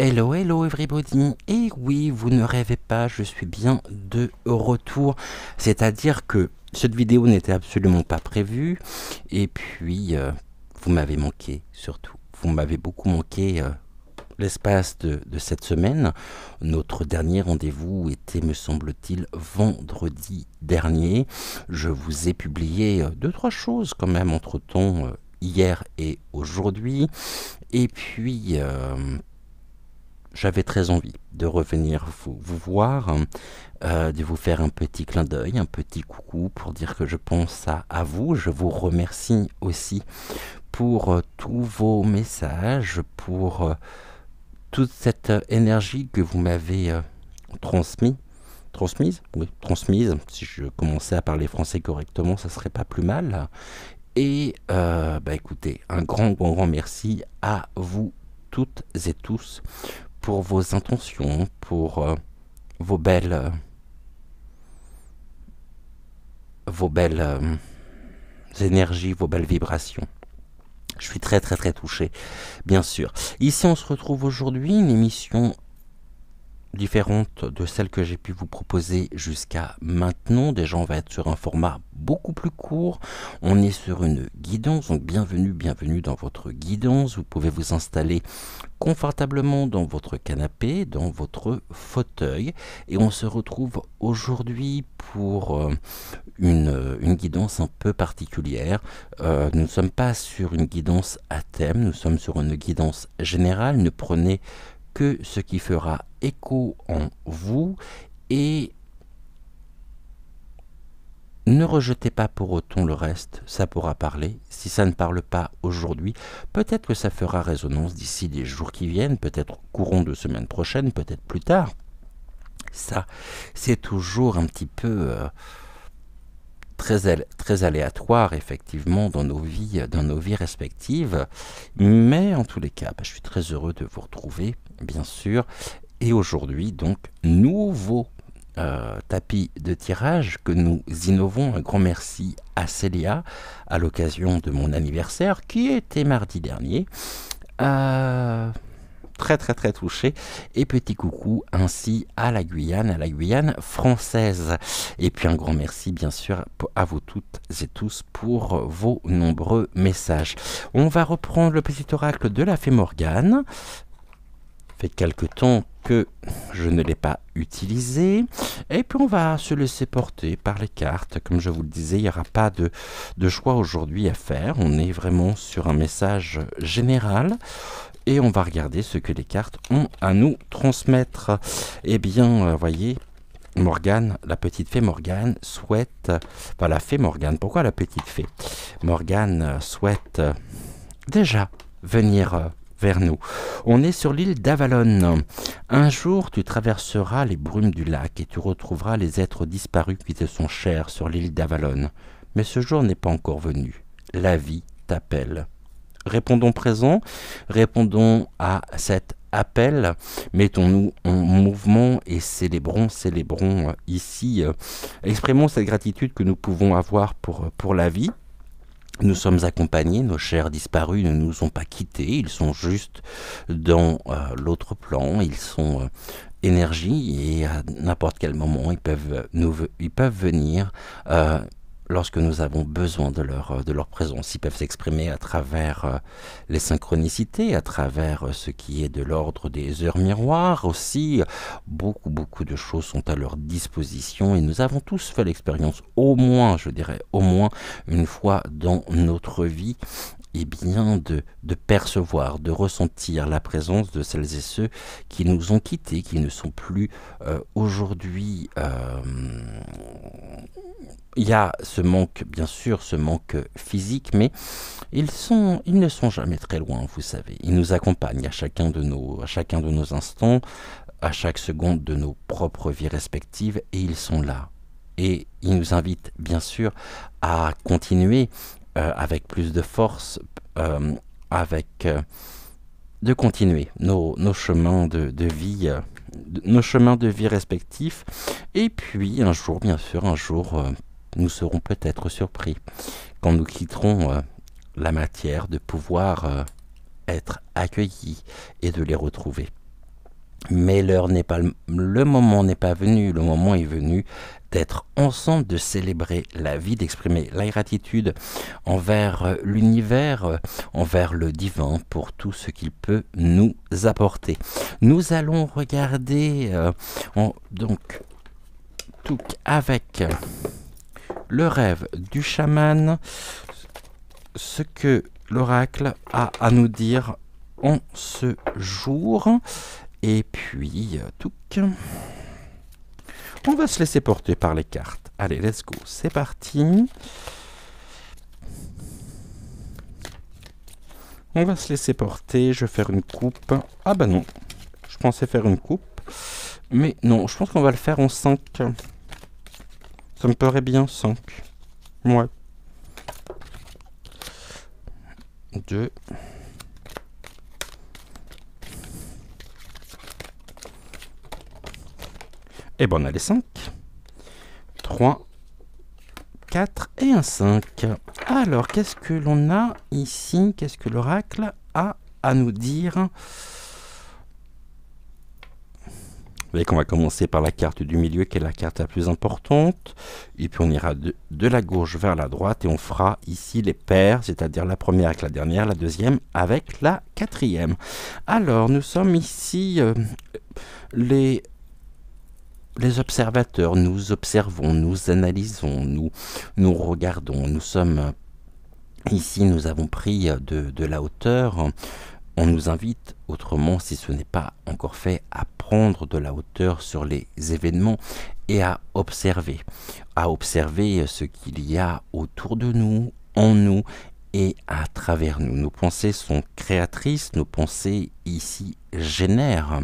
Hello, hello everybody. Et oui, vous ne rêvez pas, je suis bien de retour. C'est-à-dire que cette vidéo n'était absolument pas prévue. Et puis, vous m'avez manqué, surtout. Vous m'avez beaucoup manqué l'espace de cette semaine. Notre dernier rendez-vous était, me semble-t-il, vendredi dernier. Je vous ai publié deux, trois choses quand même entre-temps, hier et aujourd'hui. Et puis... j'avais très envie de revenir vous voir, de vous faire un petit clin d'œil, un petit coucou pour dire que je pense à vous. Je vous remercie aussi pour tous vos messages, pour toute cette énergie que vous m'avez transmise, oui, transmise. Si je commençais à parler français correctement, ça serait pas plus mal. Et écoutez, un grand merci à vous toutes et tous pour vos intentions, pour vos belles, énergies, vos belles vibrations. Je suis très touché, bien sûr. Ici, on se retrouve aujourd'hui, une émission différente de celle que j'ai pu vous proposer jusqu'à maintenant. Déjà, on va être sur un format beaucoup plus court. On est sur une guidance, donc bienvenue dans votre guidance. Vous pouvez vous installer confortablement dans votre canapé, dans votre fauteuil. Et on se retrouve aujourd'hui pour une guidance un peu particulière. Nous ne sommes pas sur une guidance à thème, nous sommes sur une guidance générale. Ne prenez que ce qui fera écho en vous et ne rejetez pas pour autant le reste, ça pourra parler. Si ça ne parle pas aujourd'hui, peut-être que ça fera résonance d'ici les jours qui viennent, peut-être courant de semaine prochaine, peut-être plus tard. Ça, c'est toujours un petit peu très aléatoire, effectivement, dans nos vies respectives. Mais en tous les cas, je suis très heureux de vous retrouver, bien sûr. Et aujourd'hui, donc, nouveau tapis de tirage que nous innovons. Un grand merci à Célia à l'occasion de mon anniversaire qui était mardi dernier. Très touché. Et petit coucou ainsi à la Guyane française. Et puis un grand merci bien sûr à vous toutes et tous pour vos nombreux messages. On va reprendre le petit oracle de la fée Morgane. Fait quelque temps que je ne l'ai pas utilisé. Et puis on va se laisser porter par les cartes. Comme je vous le disais, il n'y aura pas de choix aujourd'hui à faire. On est vraiment sur un message général. Et on va regarder ce que les cartes ont à nous transmettre. Eh bien, voyez, Morgane, la petite fée Morgane souhaite... Enfin, la fée Morgane, pourquoi la petite fée? Morgane souhaite déjà venir vers nous. On est sur l'île d'Avalon. Un jour, tu traverseras les brumes du lac et tu retrouveras les êtres disparus qui te sont chers sur l'île d'Avalon. Mais ce jour n'est pas encore venu. La vie t'appelle. Répondons présent, répondons à cet appel, mettons-nous en mouvement et célébrons ici, exprimons cette gratitude que nous pouvons avoir pour la vie. Nous sommes accompagnés, nos chers disparus ne nous ont pas quittés, ils sont juste dans l'autre plan, ils sont énergie et à n'importe quel moment ils peuvent venir lorsque nous avons besoin de leur présence. Ils peuvent s'exprimer à travers les synchronicités, à travers ce qui est de l'ordre des heures miroirs aussi. Beaucoup de choses sont à leur disposition et nous avons tous fait l'expérience, au moins, je dirais, au moins une fois dans notre vie, et bien de percevoir, de ressentir la présence de celles et ceux qui nous ont quittés, qui ne sont plus aujourd'hui... il y a ce manque, bien sûr, ce manque physique, mais ils ne sont jamais très loin, vous savez. Ils nous accompagnent à chacun de nos instants, à chaque seconde de nos propres vies respectives, et ils sont là. Et ils nous invitent, bien sûr, à continuer avec plus de force, de continuer nos chemins de vie, nos chemins de vie respectifs. Et puis, un jour, nous serons peut-être surpris quand nous quitterons la matière de pouvoir être accueillis et de les retrouver. Mais l'heure n'est pas, le moment n'est pas venu, le moment est venu d'être ensemble, de célébrer la vie, d'exprimer la gratitude envers l'univers, envers le divin pour tout ce qu'il peut nous apporter. Nous allons regarder donc tout avec le rêve du chaman, ce que l'oracle a à nous dire en ce jour. Et puis, on va se laisser porter par les cartes. Allez, let's go, c'est parti. On va se laisser porter, je vais faire une coupe. Ah bah non, je pensais faire une coupe. Mais non, je pense qu'on va le faire en 5. Ça me paraît bien, 5. Ouais. 2. Et ben on a les 5. 3, 4 et un 5. Alors, qu'est-ce que l'on a ici? Qu'est-ce que l'oracle a à nous dire? Vous voyez qu'on va commencer par la carte du milieu, qui est la carte la plus importante. Et puis on ira de la gauche vers la droite et on fera ici les paires, c'est-à-dire la première avec la dernière, la deuxième avec la quatrième. Alors, nous sommes ici les observateurs, nous observons, nous analysons, nous regardons. Nous sommes ici, nous avons pris de la hauteur. On nous invite, autrement, si ce n'est pas encore fait, à prendre de la hauteur sur les événements et à observer ce qu'il y a autour de nous, en nous et à travers nous. Nos pensées sont créatrices, nos pensées ici génèrent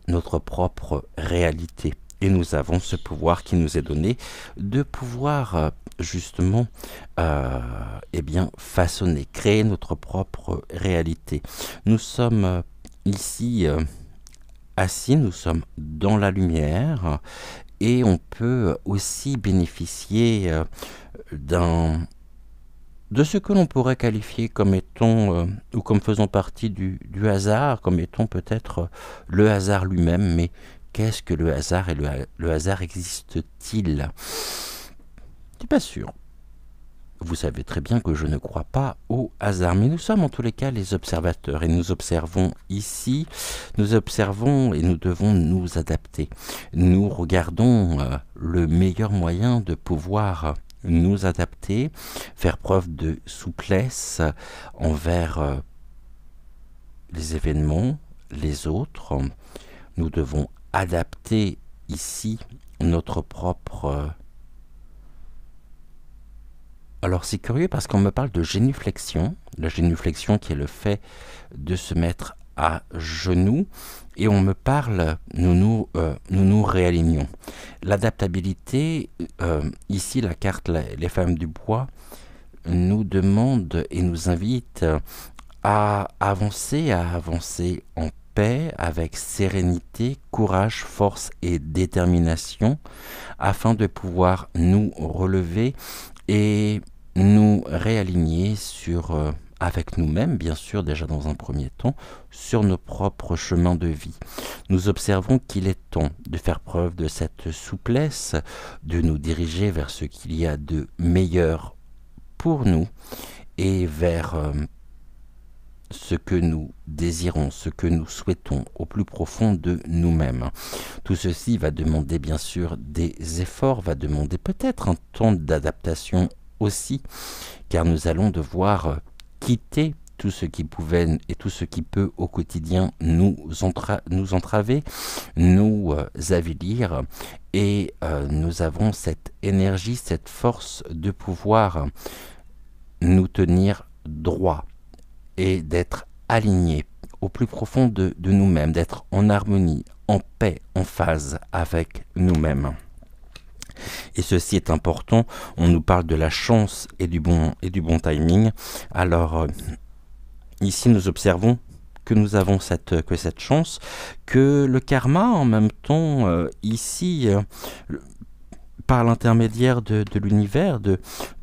notre propre réalité. Et nous avons ce pouvoir qui nous est donné de pouvoir justement façonner, créer notre propre réalité. Nous sommes ici assis, nous sommes dans la lumière et on peut aussi bénéficier de ce que l'on pourrait qualifier comme étant, ou comme faisant partie du hasard, comme étant peut-être le hasard lui-même. Mais qu'est-ce que le hasard et le hasard existe-t-il? Je suis pas sûr. Vous savez très bien que je ne crois pas au hasard, mais nous sommes en tous les cas les observateurs et nous observons ici, nous observons et nous devons nous adapter. Nous regardons le meilleur moyen de pouvoir nous adapter, faire preuve de souplesse envers les événements, les autres. Nous devons adapter ici notre propre... Alors c'est curieux parce qu'on me parle de génuflexion, la génuflexion qui est le fait de se mettre à genoux, et on me parle, nous nous réalignons. L'adaptabilité, ici la carte les femmes du bois, nous demande et nous invite à avancer en paix, avec sérénité, courage, force et détermination, afin de pouvoir nous relever et nous réaligner avec nous-mêmes, bien sûr, déjà dans un premier temps, sur nos propres chemins de vie. Nous observons qu'il est temps de faire preuve de cette souplesse, de nous diriger vers ce qu'il y a de meilleur pour nous et vers ce que nous désirons, ce que nous souhaitons au plus profond de nous-mêmes. Tout ceci va demander bien sûr des efforts, va demander peut-être un temps d'adaptation aussi, car nous allons devoir quitter tout ce qui pouvait et tout ce qui peut au quotidien nous entraver, nous avilir, et nous avons cette énergie, cette force de pouvoir nous tenir droit et d'être alignés au plus profond de nous-mêmes, d'être en harmonie, en paix, en phase avec nous-mêmes. Et ceci est important. On nous parle de la chance et du bon timing. Alors ici nous observons que nous avons cette chance, que le karma en même temps ici par l'intermédiaire de l'univers, de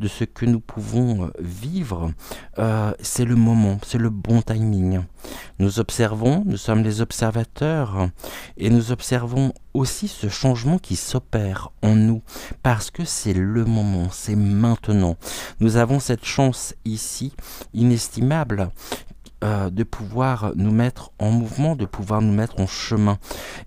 ce que nous pouvons vivre, c'est le moment, c'est le bon timing. Nous observons, nous sommes les observateurs, et nous observons aussi ce changement qui s'opère en nous, parce que c'est le moment, c'est maintenant. Nous avons cette chance ici, inestimable, de pouvoir nous mettre en mouvement, de pouvoir nous mettre en chemin.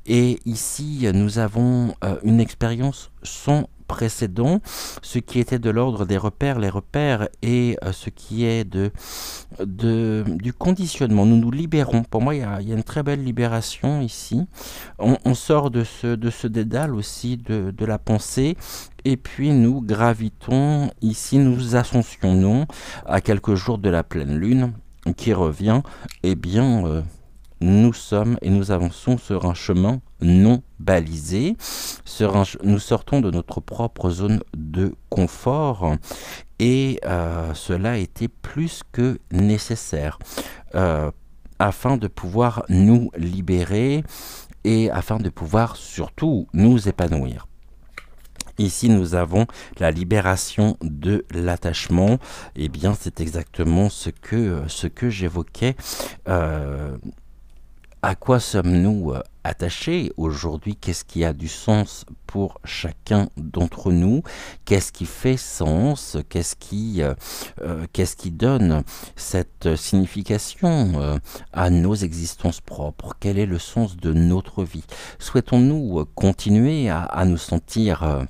Et ici, nous avons une expérience sans précédent, ce qui était de l'ordre des repères, les repères, et ce qui est du conditionnement. Nous nous libérons. Pour moi, il y a une très belle libération ici. On sort de ce dédale aussi de la pensée, et puis nous gravitons ici, nous ascensionnons à quelques jours de la pleine lune qui revient. Eh bien, nous sommes et nous avançons sur un chemin non balisé. Nous sortons de notre propre zone de confort, et cela était plus que nécessaire afin de pouvoir nous libérer et afin de pouvoir surtout nous épanouir. Ici, nous avons la libération de l'attachement. Eh bien, c'est exactement ce que j'évoquais. À quoi sommes-nous attachés aujourd'hui? Qu'est-ce qui a du sens pour chacun d'entre nous? Qu'est-ce qui fait sens? Qu'est-ce qui donne cette signification à nos existences propres? Quel est le sens de notre vie? Souhaitons-nous continuer à nous sentir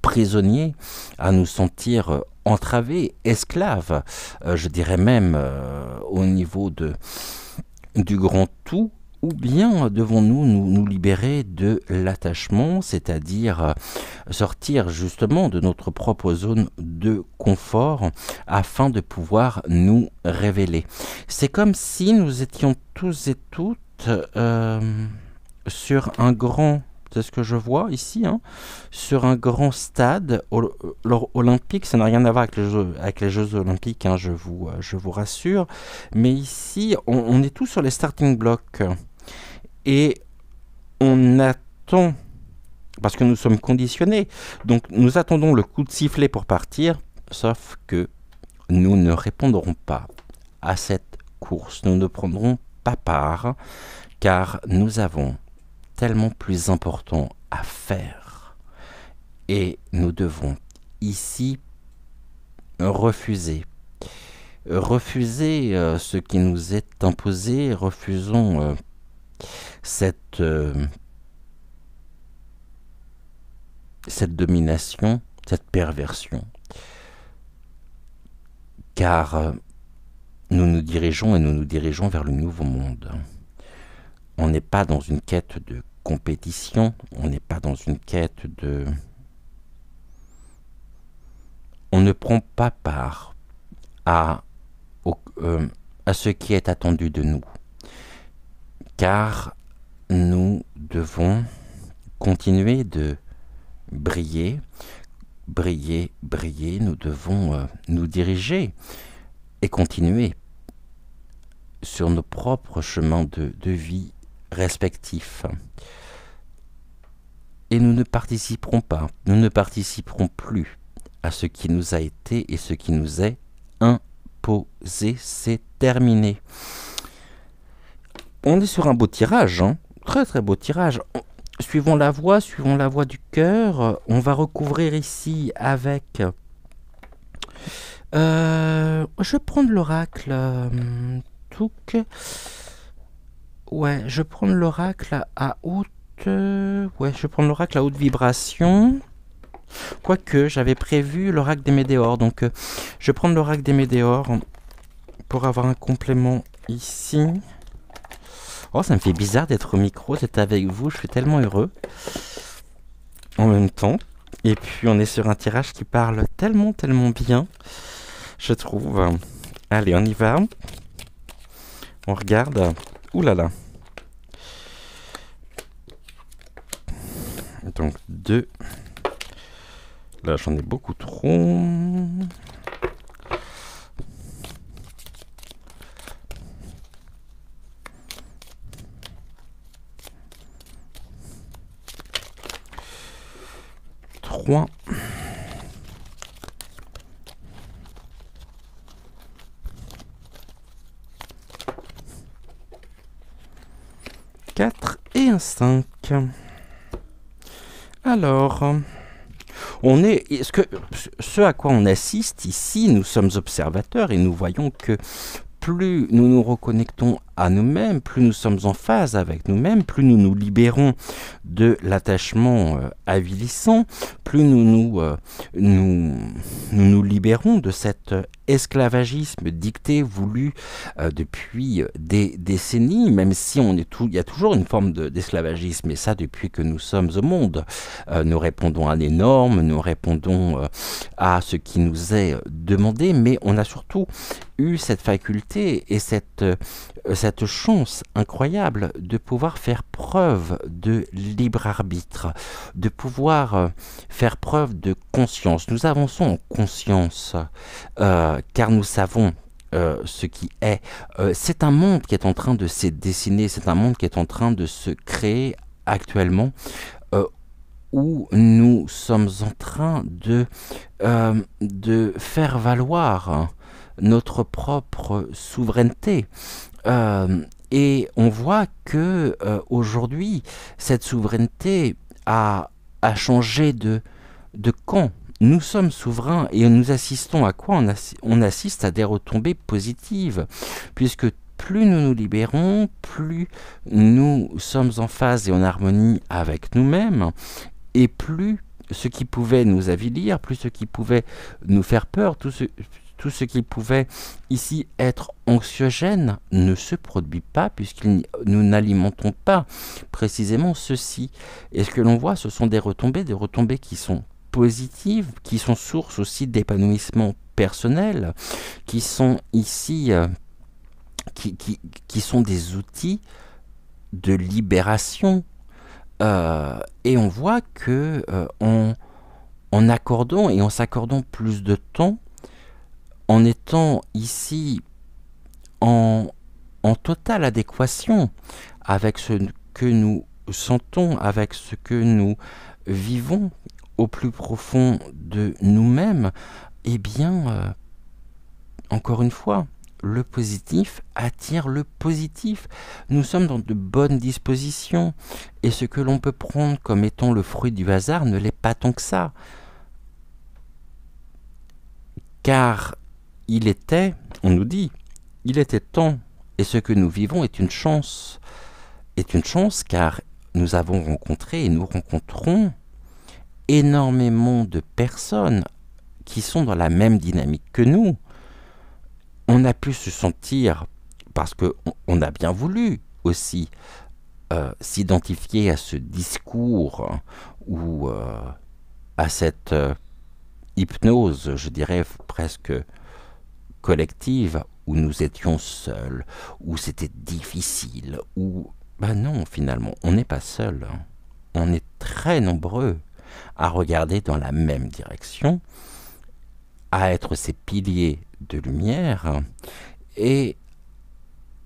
prisonniers, à nous sentir entravés, esclaves, je dirais même au niveau du grand tout, ou bien devons-nous nous libérer de l'attachement, c'est-à-dire sortir justement de notre propre zone de confort afin de pouvoir nous révéler. C'est comme si nous étions tous et toutes sur un grand... C'est ce que je vois ici, hein, sur un grand stade olympique. Ça n'a rien à voir avec les Jeux olympiques, hein, je vous rassure. Mais ici, on est tous sur les starting blocks. Et on attend, parce que nous sommes conditionnés, donc nous attendons le coup de sifflet pour partir, sauf que nous ne répondrons pas à cette course. Nous ne prendrons pas part, car nous avons tellement plus important à faire. Et nous devons ici refuser ce qui nous est imposé, refusons cette domination, cette perversion. Car nous nous dirigeons vers le nouveau monde. On n'est pas dans une quête de compétition, on n'est pas dans une quête de... On ne prend pas part à ce qui est attendu de nous, car nous devons continuer de briller, nous devons nous diriger et continuer sur nos propres chemins de vie respectifs. Et nous ne participerons plus à ce qui nous a été et ce qui nous est imposé. C'est terminé. On est sur un beau tirage, hein, très très beau tirage. Suivons la voie du cœur. On va recouvrir ici avec... je vais prendre l'oracle Touk. Ouais, je vais prendre l'oracle à haute... je vais prendre l'oracle à haute vibration. Quoique, j'avais prévu l'oracle des météores. Donc, je vais prendre l'oracle des météores pour avoir un complément ici. Oh, ça me fait bizarre d'être au micro, d'être avec vous. Je suis tellement heureux. En même temps. Et puis, on est sur un tirage qui parle tellement, tellement bien. Je trouve. Allez, on y va. On regarde. Ouh là là. Donc 2. Là, j'en ai beaucoup trop. 3. 4 et un 5. Alors, ce à quoi on assiste ici, nous sommes observateurs et nous voyons que plus nous nous reconnectons à nous-mêmes, plus nous sommes en phase avec nous-mêmes, plus nous nous libérons de l'attachement avilissant, plus nous libérons de cet esclavagisme dicté, voulu depuis des décennies, même si il y a toujours une forme d'esclavagisme, et ça depuis que nous sommes au monde. Nous répondons à des normes, nous répondons à ce qui nous est demandé, mais on a surtout eu cette faculté et cette chance incroyable de pouvoir faire preuve de libre arbitre, de pouvoir faire preuve de conscience. Nous avançons en conscience, car nous savons ce qui est. C'est un monde qui est en train de se dessiner, c'est un monde qui est en train de se créer actuellement, où nous sommes en train de faire valoir notre propre souveraineté. Et on voit que aujourd'hui, cette souveraineté a changé de camp. Nous sommes souverains et nous assistons à quoi? On assiste à des retombées positives, puisque plus nous nous libérons, plus nous sommes en phase et en harmonie avec nous-mêmes, et plus ce qui pouvait nous avilir, plus ce qui pouvait nous faire peur, tout ce qui pouvait ici être anxiogène ne se produit pas, puisque nous n'alimentons pas précisément ceci. Et ce que l'on voit, ce sont des retombées qui sont positives, qui sont source aussi d'épanouissement personnel, qui sont ici, qui sont des outils de libération. Et on voit que en accordant et en s'accordant plus de temps, en étant ici en totale adéquation avec ce que nous sentons, avec ce que nous vivons au plus profond de nous-mêmes, eh bien, encore une fois, le positif attire le positif. Nous sommes dans de bonnes dispositions, et ce que l'on peut prendre comme étant le fruit du hasard ne l'est pas tant que ça. Car on nous dit, il était temps, et ce que nous vivons est une chance. Car nous avons rencontré et nous rencontrons énormément de personnes qui sont dans la même dynamique que nous. On a pu se sentir, parce qu'on a bien voulu aussi s'identifier à ce discours ou à cette hypnose, je dirais presque collective, où nous étions seuls, où c'était difficile, où... Ben non, finalement, on n'est pas seul. On est très nombreux à regarder dans la même direction, à être ces piliers de lumière et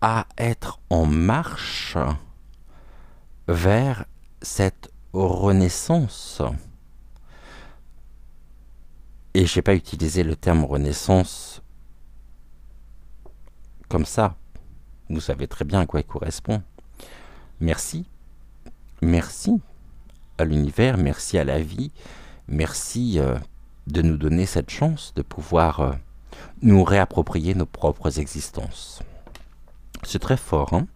à être en marche vers cette renaissance. Et je n'ai pas utilisé le terme renaissance comme ça. Vous savez très bien à quoi il correspond. Merci. Merci à l'univers, merci à la vie, merci de nous donner cette chance de pouvoir nous réapproprier nos propres existences. C'est très fort, hein?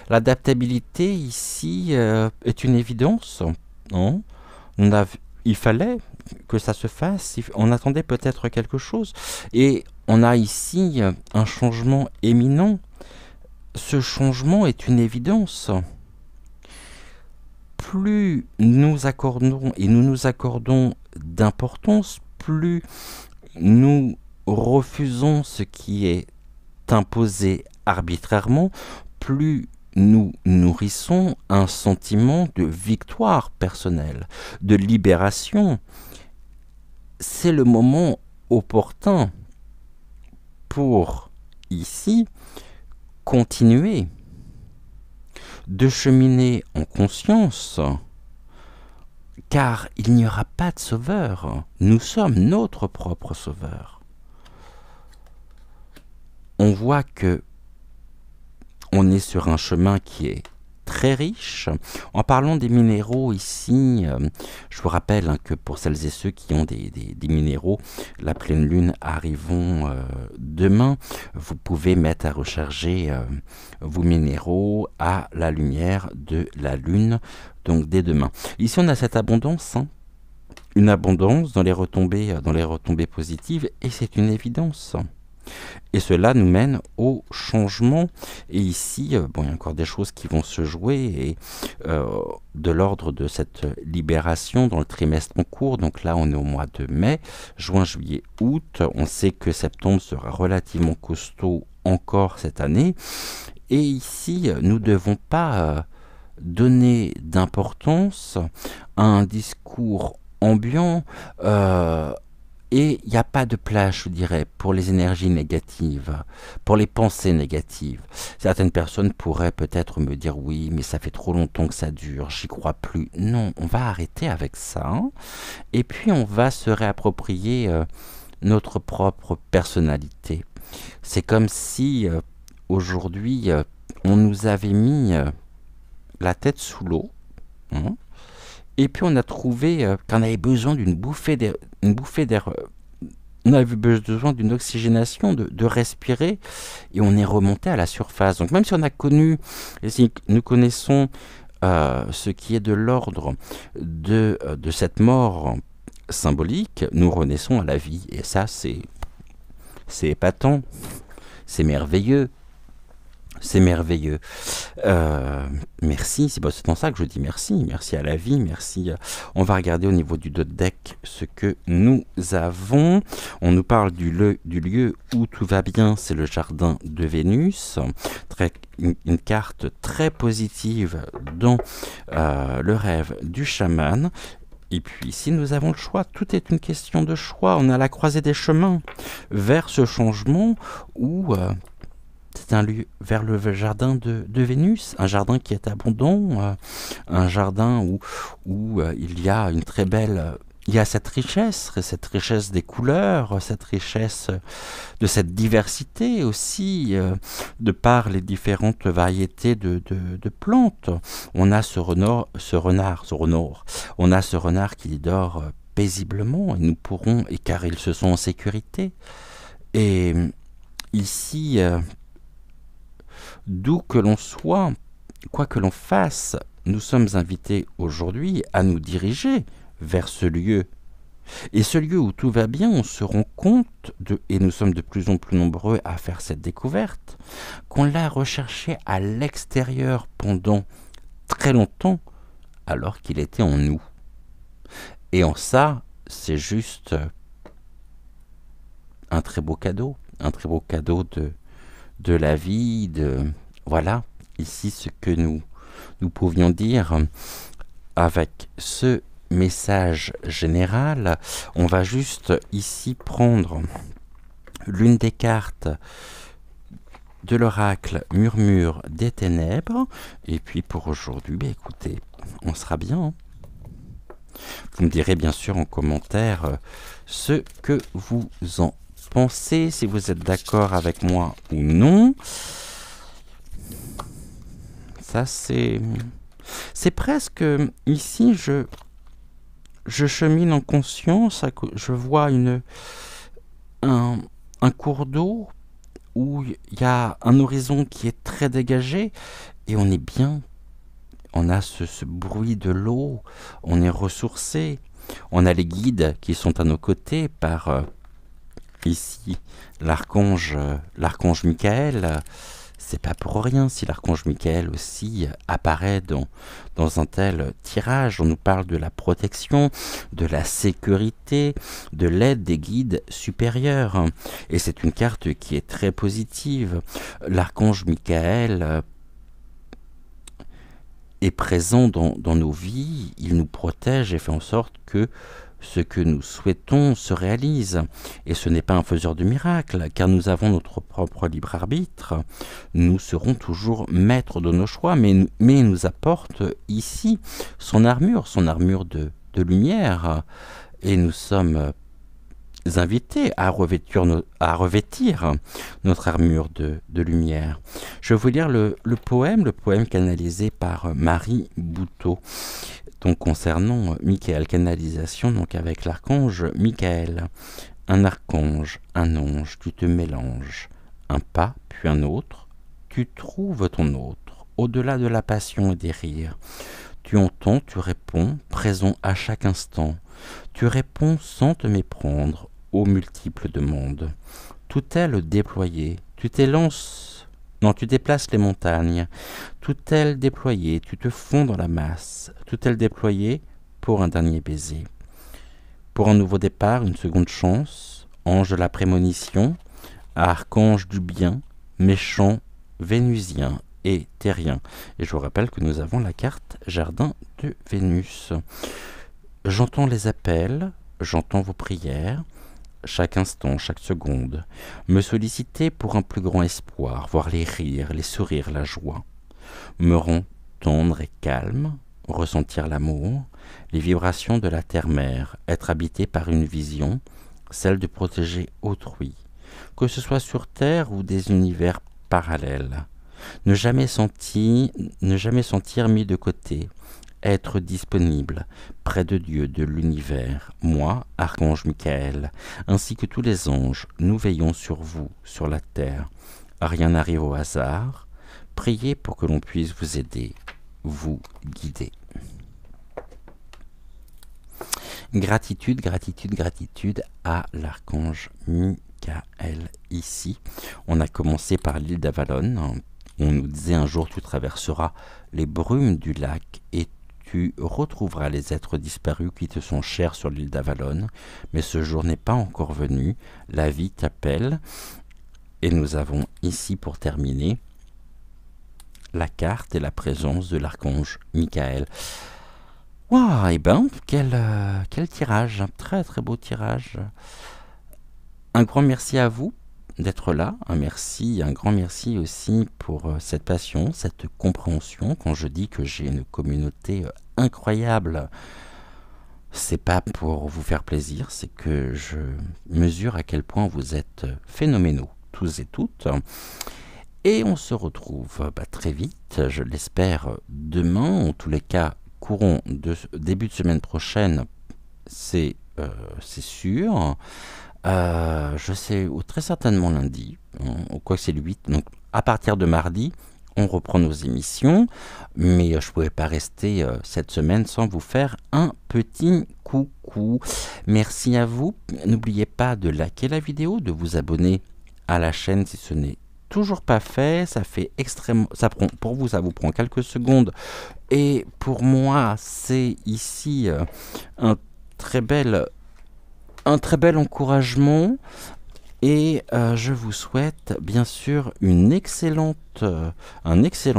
L'adaptabilité ici est une évidence. Hein? Il fallait que ça se fasse, on attendait peut-être quelque chose. Et on a ici un changement éminent. Ce changement est une évidence. Plus nous accordons et nous nous accordons d'importance, plus nous refusons ce qui est imposé arbitrairement, plus nous nourrissons un sentiment de victoire personnelle, de libération. C'est le moment opportun pour, ici, continuer de cheminer en conscience, car il n'y aura pas de sauveur. Nous sommes notre propre sauveur. On voit que on est sur un chemin qui est très riche. En parlant des minéraux ici, je vous rappelle que pour celles et ceux qui ont des minéraux, la pleine lune arrivons demain. Vous pouvez mettre à recharger vos minéraux à la lumière de la lune, donc dès demain. Ici on a cette abondance, une abondance dans les retombées positives, et c'est une évidence. Et cela nous mène au changement. Et ici, bon, il y a encore des choses qui vont se jouer, et de l'ordre de cette libération dans le trimestre en cours. Donc là, on est au mois de mai, juin, juillet, août. On sait que septembre sera relativement costaud encore cette année. Et ici, nous ne devons pas donner d'importance à un discours ambiant, et il n'y a pas de place, je dirais, pour les énergies négatives, pour les pensées négatives. Certaines personnes pourraient peut-être me dire « Oui, mais ça fait trop longtemps que ça dure, j'y crois plus ». Non, on va arrêter avec ça, et puis on va se réapproprier notre propre personnalité. C'est comme si, aujourd'hui, on nous avait mis la tête sous l'eau, et puis on a trouvé qu'on avait besoin d'une bouffée d'air, on avait besoin d'une oxygénation, de respirer, et on est remonté à la surface. Donc même si on a connu, et si nous connaissons ce qui est de l'ordre de cette mort symbolique, nous renaissons à la vie. Et ça, c'est épatant, c'est merveilleux. C'est merveilleux. Merci, c'est dans ça que je dis merci. Merci à la vie, merci. On va regarder au niveau du deck ce que nous avons. On nous parle du lieu où tout va bien, c'est le jardin de Vénus. Une carte très positive dans le rêve du chaman. Et puis ici, nous avons le choix. Tout est une question de choix. On est à la croisée des chemins vers ce changement où... c'est un lieu vers le jardin de Vénus, un jardin qui est abondant, un jardin où il y a une très belle... il y a cette richesse des couleurs, cette richesse de cette diversité aussi, de par les différentes variétés de plantes. On a ce renard, on a ce renard qui dort paisiblement, et nous pourrons, et car ils se sont en sécurité. Et ici... d'où que l'on soit, quoi que l'on fasse, nous sommes invités aujourd'hui à nous diriger vers ce lieu. Et ce lieu où tout va bien, on se rend compte, et nous sommes de plus en plus nombreux à faire cette découverte, qu'on l'a recherché à l'extérieur pendant très longtemps, alors qu'il était en nous. Et en ça, c'est juste un très beau cadeau de la vie, voilà, ici ce que nous pouvions dire avec ce message général. On va juste ici prendre l'une des cartes de l'oracle Murmure des Ténèbres, et puis pour aujourd'hui, écoutez, on sera bien. Vous me direz bien sûr en commentaire ce que vous en pensez, si vous êtes d'accord avec moi ou non. Ça, c'est presque... Ici, je chemine en conscience, je vois un cours d'eau où il y a un horizon qui est très dégagé, et on est bien. On a ce bruit de l'eau, on est ressourcé. On a les guides qui sont à nos côtés par... ici, l'archange Michael. C'est pas pour rien si l'archange Michael aussi apparaît dans un tel tirage. On nous parle de la protection, de la sécurité, de l'aide des guides supérieurs. Et c'est une carte qui est très positive. L'archange Michael est présent dans nos vies. Il nous protège et fait en sorte que ce que nous souhaitons se réalise. Et ce n'est pas un faiseur de miracles, car nous avons notre propre libre arbitre. Nous serons toujours maîtres de nos choix, mais il nous apporte ici son armure de lumière et nous sommes invités à revêtir notre armure de lumière. Je vais vous lire le poème canalisé par Marie Bouteau, donc concernant Michael, canalisation donc avec l'archange Michael. Un archange, un ange, tu te mélanges, un pas puis un autre, tu trouves ton autre, au-delà de la passion et des rires. Tu entends, tu réponds, présent à chaque instant. Tu réponds sans te méprendre aux multiples demandes. Tout est le déployé, tu t'élances, non, tu déplaces les montagnes. Tout est le déployé, tu te fonds dans la masse. Tout est le déployé pour un dernier baiser. Pour un nouveau départ, une seconde chance, ange de la prémonition, archange du bien, méchant, vénusien et terrien. Et je vous rappelle que nous avons la carte Jardin de Vénus. J'entends les appels, j'entends vos prières, chaque instant, chaque seconde, me solliciter pour un plus grand espoir, voir les rires, les sourires, la joie, me rend tendre et calme, ressentir l'amour, les vibrations de la terre-mère, être habité par une vision, celle de protéger autrui, que ce soit sur Terre ou des univers parallèles. Ne jamais sentir mis de côté, être disponible, près de Dieu, de l'univers, moi, archange Michael, ainsi que tous les anges, nous veillons sur vous, sur la terre. Rien n'arrive au hasard, priez pour que l'on puisse vous aider, vous guider. Gratitude, gratitude, gratitude à l'archange Michael ici. On a commencé par l'île d'Avalon. On nous disait un jour tu traverseras les brumes du lac et tu retrouveras les êtres disparus qui te sont chers sur l'île d'Avalon. Mais ce jour n'est pas encore venu. La vie t'appelle. Et nous avons ici pour terminer la carte et la présence de l'archange Michael. Waouh, et ben, quel tirage, un très très beau tirage. Un grand merci à vous d'être là, un grand merci aussi pour cette passion, cette compréhension. Quand je dis que j'ai une communauté incroyable, c'est pas pour vous faire plaisir, c'est que je mesure à quel point vous êtes phénoménaux, tous et toutes. Et on se retrouve très vite, je l'espère, demain, en tous les cas, courant de début de semaine prochaine, c'est sûr. Je sais, très certainement lundi, quoi que c'est le 8, donc à partir de mardi, on reprend nos émissions, mais je ne pouvais pas rester cette semaine sans vous faire un petit coucou. Merci à vous, n'oubliez pas de liker la vidéo, de vous abonner à la chaîne si ce n'est toujours pas fait, ça fait extrêmement, pour vous ça vous prend quelques secondes, et pour moi c'est ici un très bel encouragement, et je vous souhaite bien sûr un excellent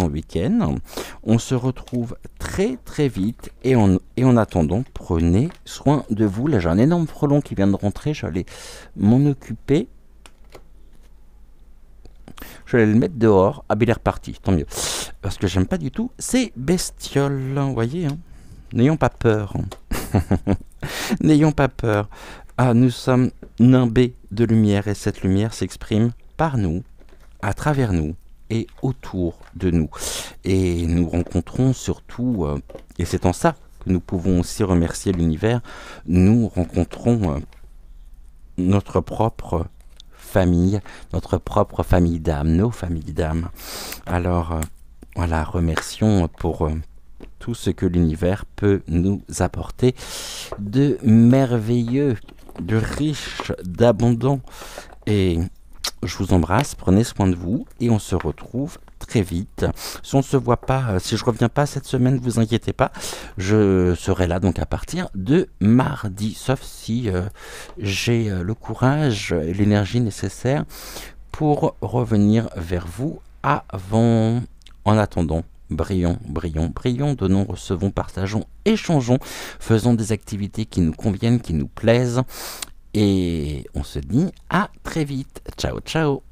week-end. On se retrouve très très vite, et en attendant, prenez soin de vous. Là j'ai un énorme frelon qui vient de rentrer, je vais aller m'en occuper. Je vais le mettre dehors. Ah, ben il est reparti, tant mieux. Parce que j'aime pas du tout ces bestioles, vous voyez. Hein. N'ayons pas peur. N'ayons pas peur. Ah, nous sommes nimbés de lumière, et cette lumière s'exprime par nous, à travers nous et autour de nous. Et nous rencontrons surtout, et c'est en ça que nous pouvons aussi remercier l'univers, nous rencontrons notre propre famille, notre propre famille d'âme, nos familles d'âme. Alors, voilà, remercions pour tout ce que l'univers peut nous apporter de merveilleux, de riche, d'abondant. Et je vous embrasse, prenez soin de vous, et on se retrouve très vite. Si on ne se voit pas, si je reviens pas cette semaine, ne vous inquiétez pas, je serai là donc à partir de mardi, sauf si j'ai le courage et l'énergie nécessaire pour revenir vers vous avant. En attendant, brillons, donnons, recevons, partageons, échangeons, faisons des activités qui nous conviennent, qui nous plaisent, et on se dit à très vite. Ciao, ciao.